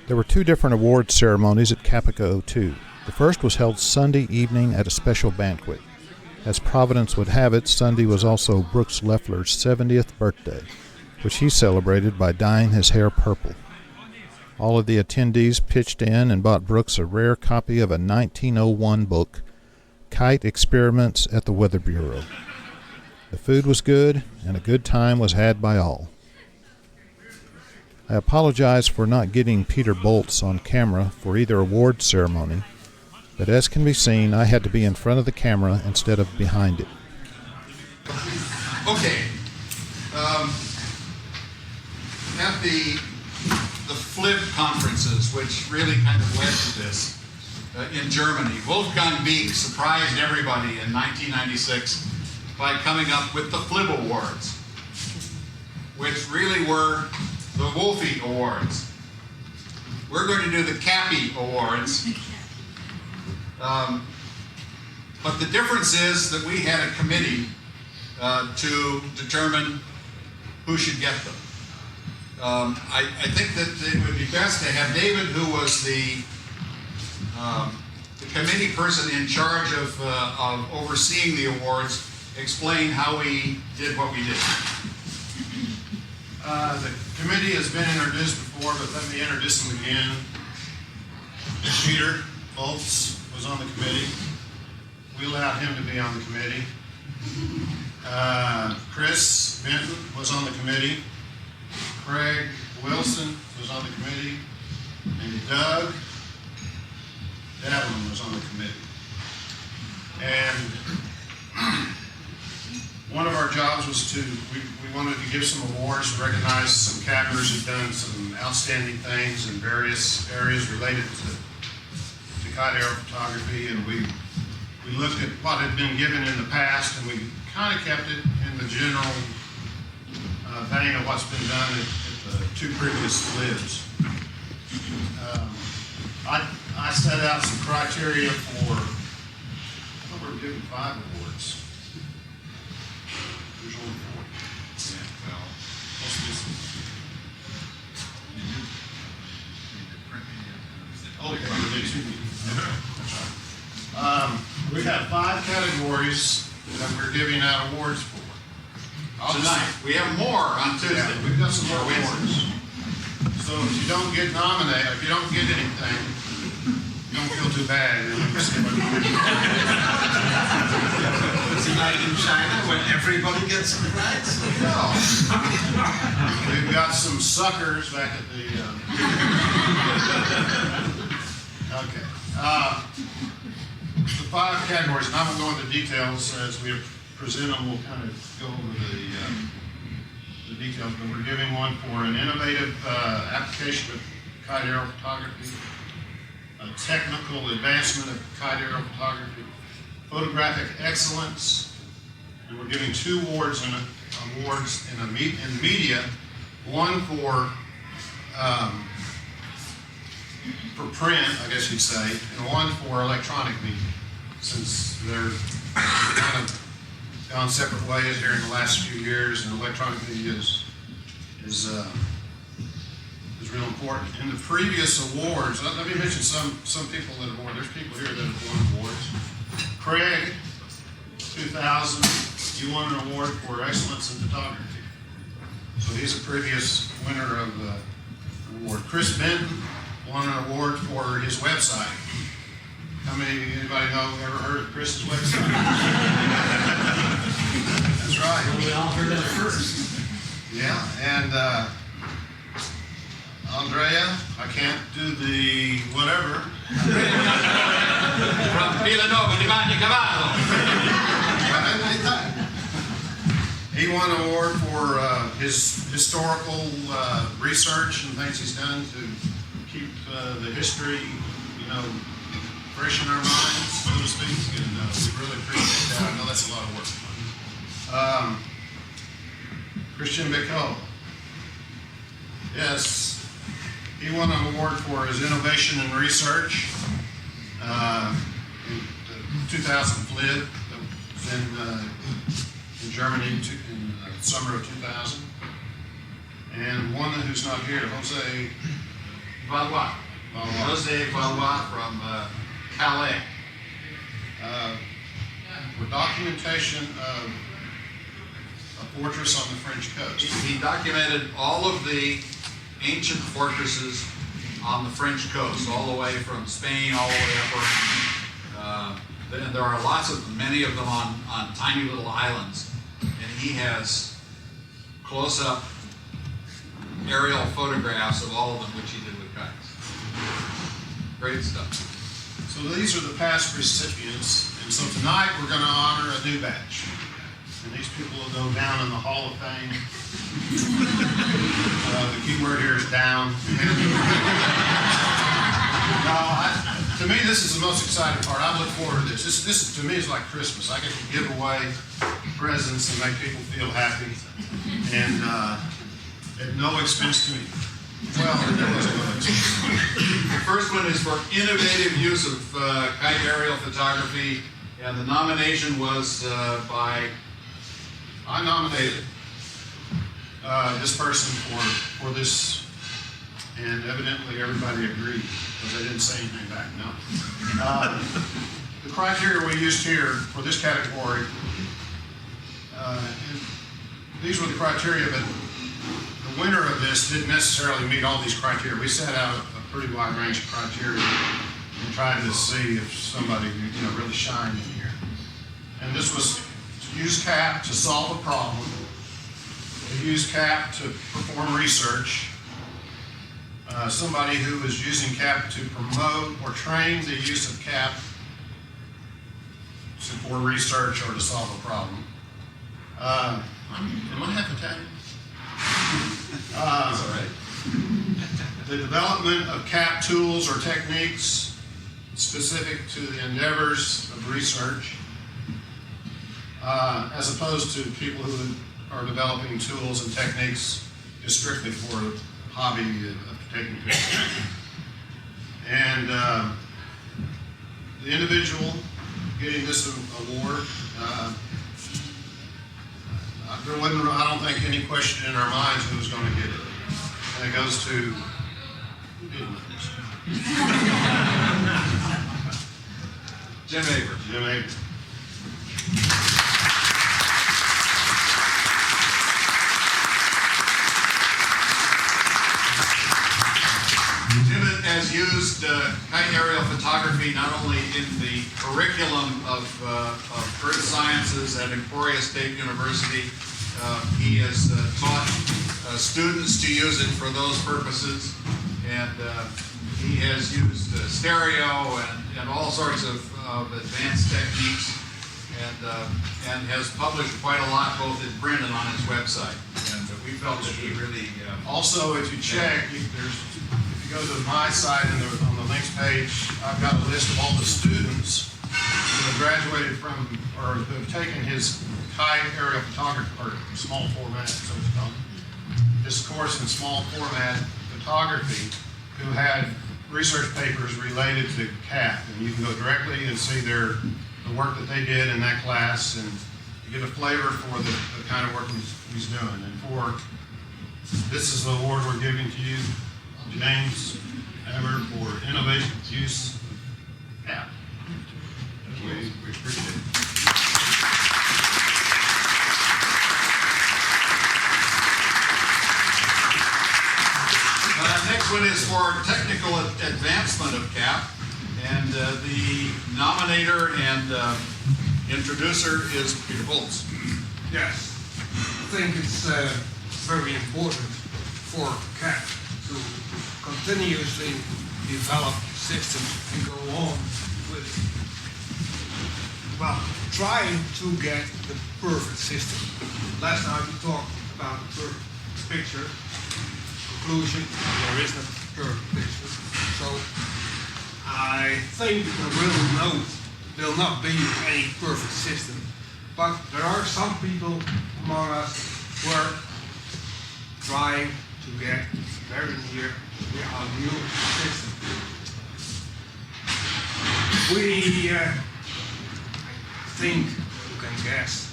There were two different award ceremonies at Capico 02. The first was held Sunday evening at a special banquet. As Providence would have it, Sunday was also Brooks Leffler's 70th birthday, which he celebrated by dyeing his hair purple. All of the attendees pitched in and bought Brooks a rare copy of a 1901 book, Kite Experiments at the Weather Bureau. The food was good, and a good time was had by all. I apologize for not getting Peter Boltz on camera for either award ceremony, but as can be seen, I had to be in front of the camera instead of behind it. Okay. At the FLIB conferences, which really kind of led to this in Germany, Wolfgang Beek surprised everybody in 1996 by coming up with the FLIB Awards, which really were the Wolfie Awards. We're going to do the Cappy Awards. But the difference is that we had a committee to determine who should get them. I think that it would be best to have David, who was the committee person in charge of overseeing the awards, explain how we did what we did. The committee has been introduced before, but let me introduce them again. Peter Boltz was on the committee. We allowed him to be on the committee. Chris Benton was on the committee. Craig Wilson was on the committee. And Doug Davlin was on the committee. And one of our jobs was we wanted to give some awards to recognize some captainers who've done some outstanding things in various areas related to kite aero photography, and we looked at what had been given in the past, and we kind of kept it in the general vein of what's been done at the two previous FLIBs. I set out some criteria for, I thought we were given 5 awards. There's only 4. Yeah, well, Let's do some. Okay, we do 2. That's right. We have 5 categories that we're giving out awards for. tonight. We have more on Tuesday. Yeah, we've got some more awards. So if you don't get nominated, if you don't get anything, you don't feel too bad. It's like in China when everybody gets the prize. No. We've got some suckers back at the. Okay. The 5 categories, and I will go into details as we present them. We'll kind of go over the details, but we're giving one for an innovative application of kite aero photography, a technical advancement of kite aero photography, photographic excellence, and we're giving 2 awards in media, one for print, I guess you'd say, and one for electronic media, since they're kind of gone separate ways here in the last few years, and electronic media is real important. In the previous awards, let me mention some people that have won. There's people here that have won awards. Craig, 2000, you won an award for excellence in photography. So he's a previous winner of the award. Chris Benton won an award for his website. Anybody ever heard of Chris's website? That's right. We all heard that first. Yeah, and Andrea, I can't do the whatever. From Villanova di Bagnacavallo. He won an award for his historical research and things he's done to keep the history, fresh in our minds, so to speak, and we really appreciate that. I know that's a lot of work. Christian Becot. Yes, he won an award for his innovation and research in the 2000 FLIB that was in Germany in the summer of 2000. And one who's not here, Jose Valois. Valois. Jose Valois from Calais. For documentation of a fortress on the French coast. He documented all of the ancient fortresses on the French coast, all the way from Spain all the way up around. And there are many of them on tiny little islands. And he has close-up aerial photographs of all of them, which he did with kites. Great stuff. So these are the past recipients. And so tonight we're going to honor a new batch. And these people will go down in the Hall of Fame. The key word here is down. To me, this is the most exciting part. I look forward to this. This to me is like Christmas. I get to give away presents and make people feel happy, and at no expense to me. Well, there was no expense. The first one is for innovative use of kite aerial photography, and the nomination was by... I nominated this person for this, and evidently everybody agreed, because they didn't say anything back. No. The criteria we used here for this category, and these were the criteria, but the winner of this didn't necessarily meet all these criteria. We set out a pretty wide range of criteria and tried to see if somebody really shined in here. And this was to use CAP to solve a problem, to use CAP to perform research, somebody who is using CAP to promote or train the use of CAP for research or to solve a problem. Am I half Italian? That's all right. The development of CAP tools or techniques specific to the endeavors of research, as opposed to people who are developing tools and techniques just strictly for the hobby of taking pictures. And the individual getting this award, there wasn't, I don't think, any question in our minds who was going to get it. And it goes to, who didn't know this? Jim Avery. Jim Avery. Jim has used kite aerial photography not only in the curriculum of Earth Sciences at Emporia State University. He has taught students to use it for those purposes, and he has used stereo and all sorts of advanced techniques, and has published quite a lot both in print and on his website. And we felt that he really... Also, if you check, if you go to my site on the links page, I've got a list of all the students who have graduated from, or who have taken his kite aerial photography, or small format, so it's called, this course in small format photography, who had research papers related to CAP. And you can go directly and see the work that they did in that class, and you get a flavor for the kind of work he's doing. And this is the award we're giving to you, James Ever, for innovative use of CAP. We appreciate it. Next one is for technical advancement of CAP, and the nominator and introducer is Peter Boltz. Yes, I think it's very important for CAP to continuously develop systems and go on with, well, trying to get the perfect system. Last time we talked about the perfect picture. Conclusion, there is no perfect picture. So I think there will not be any perfect system. But there are some people among us who are trying to get very near our new system. I think you can guess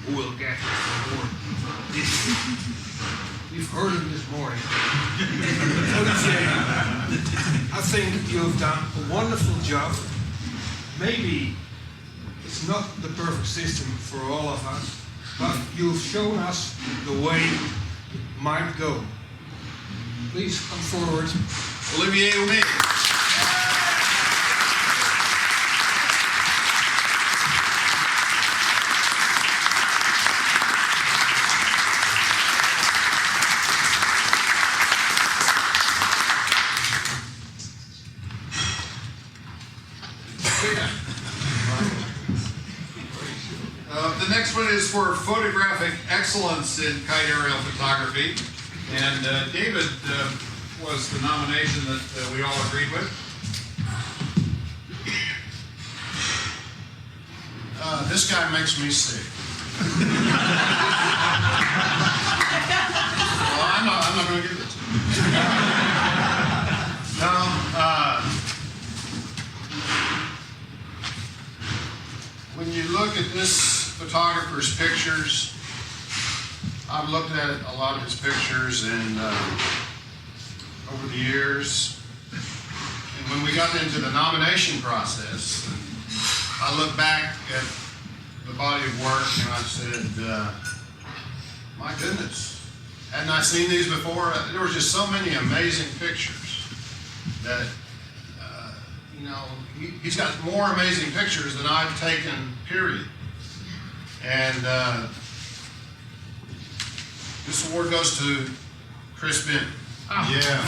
who will get the award this year. You've heard it this morning. Olivier, I think you've done a wonderful job. Maybe it's not the perfect system for all of us, but you've shown us the way it might go. Please come forward. Olivier Oumé. The next one is for photographic excellence in kite aerial photography. And David was the nomination that we all agreed with. This guy makes me sick. Well, I'm not going to give it to him. No, when you look at this photographer's pictures, I've looked at a lot of his pictures and over the years, and when we got into the nomination process, I look back at the body of work and I said, my goodness, hadn't I seen these before? There were just so many amazing pictures that, you know, he's got more amazing pictures than I've taken, period. And this award goes to Chris Benton. Oh. Yeah.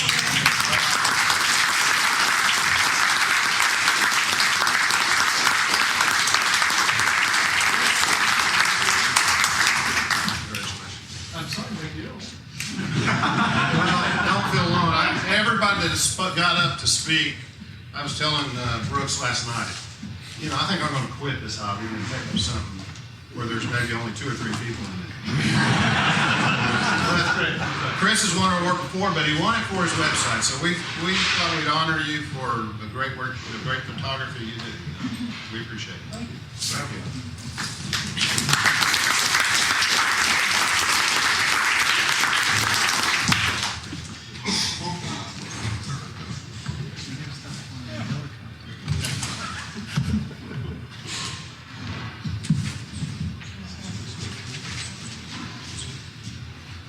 Don't feel alone. Everybody that got up to speak, I was telling Brooks last night, you know, I think I'm going to quit this hobby and take up something where there's maybe only 2 or 3 people in it. Chris has won our award before, but he won it for his website. So we thought we'd honor you for the great work, the great photography you did. We appreciate it. Thank you. Thank you.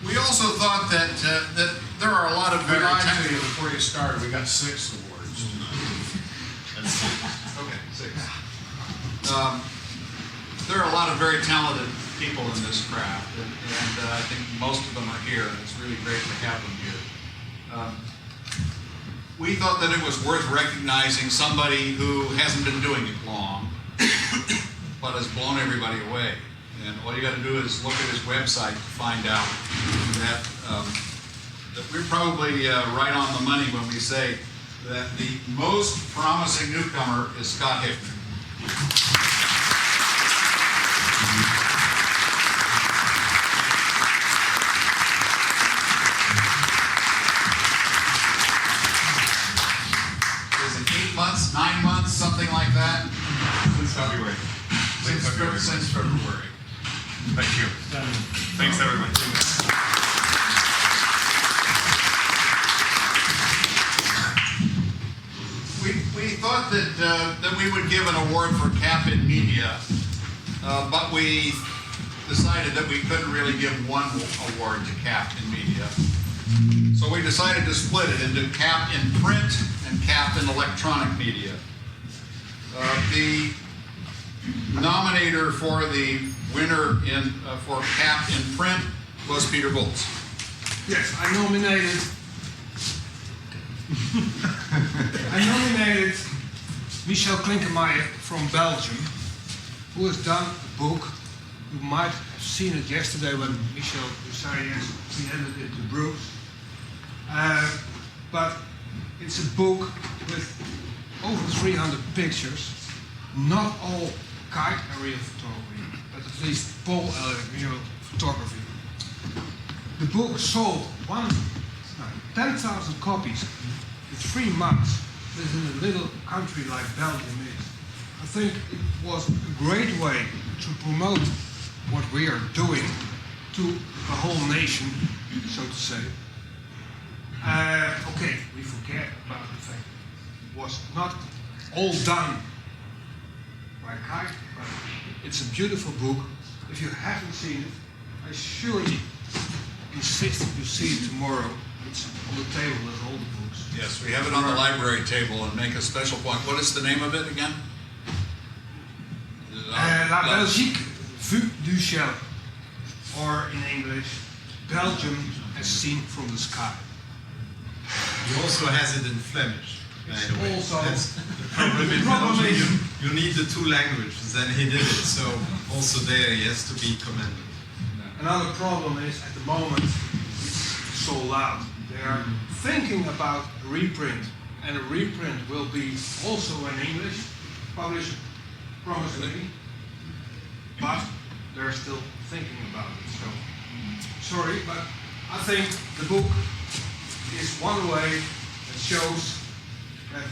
We also thought that there are a lot of very talented. Before you started, we got 6 awards. That's Okay, 6. There are a lot of very talented people in this craft, and I think most of them are here, and it's really great to have them here. We thought that it was worth recognizing somebody who hasn't been doing it long, but has blown everybody away. And all you got to do is look at his website to find out that we're probably right on the money when we say that the most promising newcomer is Scott Hickman. Is it 8 months, 9 months, something like that? Since February. Since February. Thank you. Thanks, everyone. We thought that we would give an award for CAP in media, but we decided that we couldn't really give one award to CAP in media. So we decided to split it into CAP in print and CAP in electronic media. The nominator for the winner for CAP in print was Peter Volz. Yes, I nominated Michel Klinkermeijer from Belgium, who has done a book. You might have seen it yesterday when Michel Bussarias presented it to Bruce. But it's a book with over 300 pictures, not all kite aerial photography, but at least pole aerial photography. The book sold 10,000 copies in 3 months. This in a little country like Belgium is. I think it was a great way to promote what we are doing to the whole nation, so to say. say. Okay, we forget about the fact it was not all done by Kite, but it's a beautiful book. If you haven't seen it, I surely insist you see it tomorrow. It's on the table with all the books. Yes, we have it on the library table and make a special point. What is the name of it again? La Belgique vue du ciel, or in English, Belgium as seen from the sky. He also has it in Flemish, by the way. Also- That's the problem in Problem Belgium. is- You need the two languages, and he did it. So also there he has to be commended. Another problem is at the moment it's sold out. They are thinking about a reprint, and a reprint will be also in English, published promised me, but they're still thinking about it. So sorry, but I think the book is one way that shows that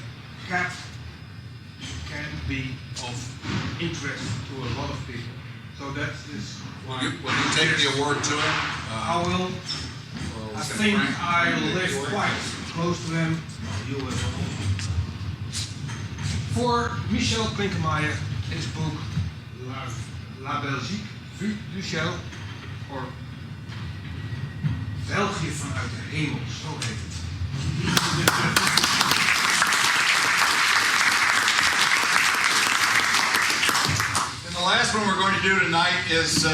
cat can be of interest to a lot of people. So that is why Will you take the award to him? I will. I think I live quite close to him. You as well. For Michel Klinkemeyer, his book La Belgique vue du ciel, or België vanuit de hemel, zo heet het. And the last one we're going to do tonight is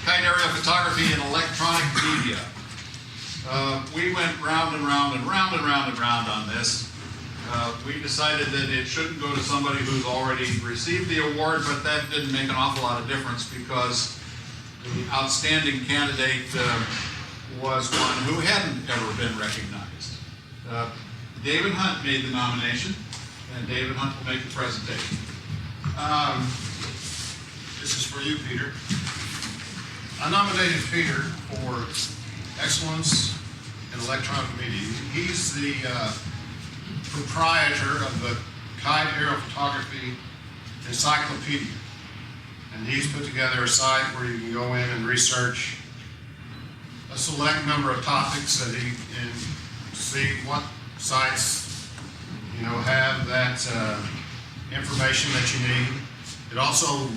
kite aerial photography and electronic media. We went round and round and round and round and round on this. We decided that it shouldn't go to somebody who's already received the award, but that didn't make an awful lot of difference because the outstanding candidate was one who hadn't ever been recognized. David Hunt made the nomination, and David Hunt will make the presentation. This is for you, Peter. I nominated Peter for excellence in electronic media. He's the proprietor of the Kite Aerial Photography Encyclopedia. And he's put together a site where you can go in and research a select number of topics that and see what sites, have that information that you need. It also,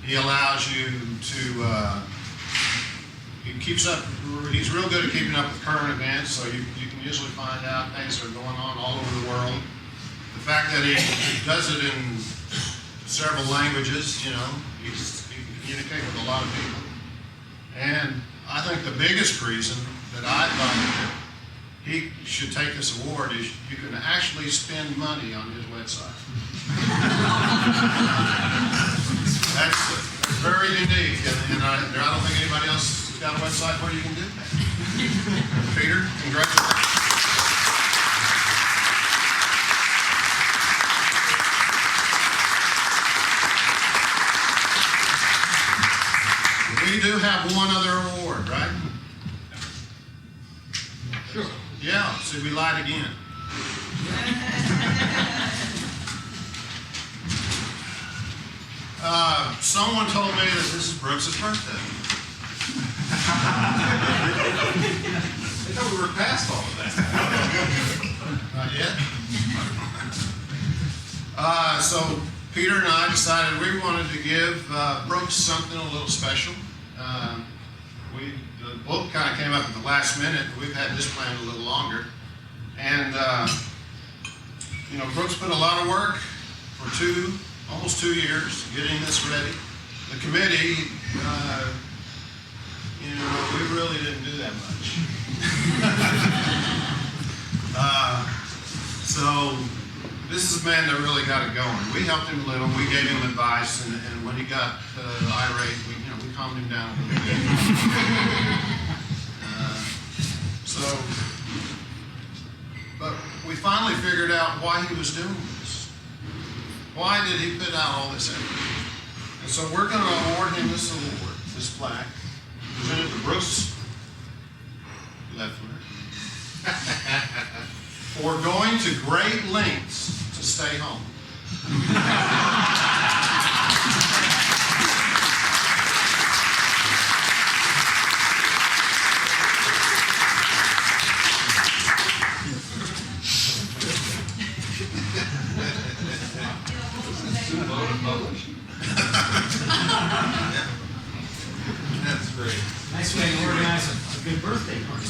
he allows you to, he's real good at keeping up with current events, so you can usually find out things that are going on all over the world. The fact that he does it in several languages, he can communicate with a lot of people. And I think the biggest reason that I thought that he should take this award is you can actually spend money on his website. That's very unique, and I don't think anybody else has got a website where you can do that. Peter, congratulations. We do have one other award, right? Sure. Yeah, so we lied again. Someone told me that this is Brooks' birthday. I thought we were past all of that. Not yet? So Peter and I decided we wanted to give Brooks something a little special. The book kind of came up at the last minute. We've had this planned a little longer. And, Brooks put a lot of work for almost 2 years getting this ready. The committee, we really didn't do that much. So this is a man that really got it going. We helped him a little. We gave him advice, and when he got irate, we calmed him down a little bit. But we finally figured out why he was doing this. Why did he put out all this effort? And so we're going to award him this award, this plaque, presented to Brooks Leffler for going to great lengths to stay home. That's great. Nice way to organize a good birthday party.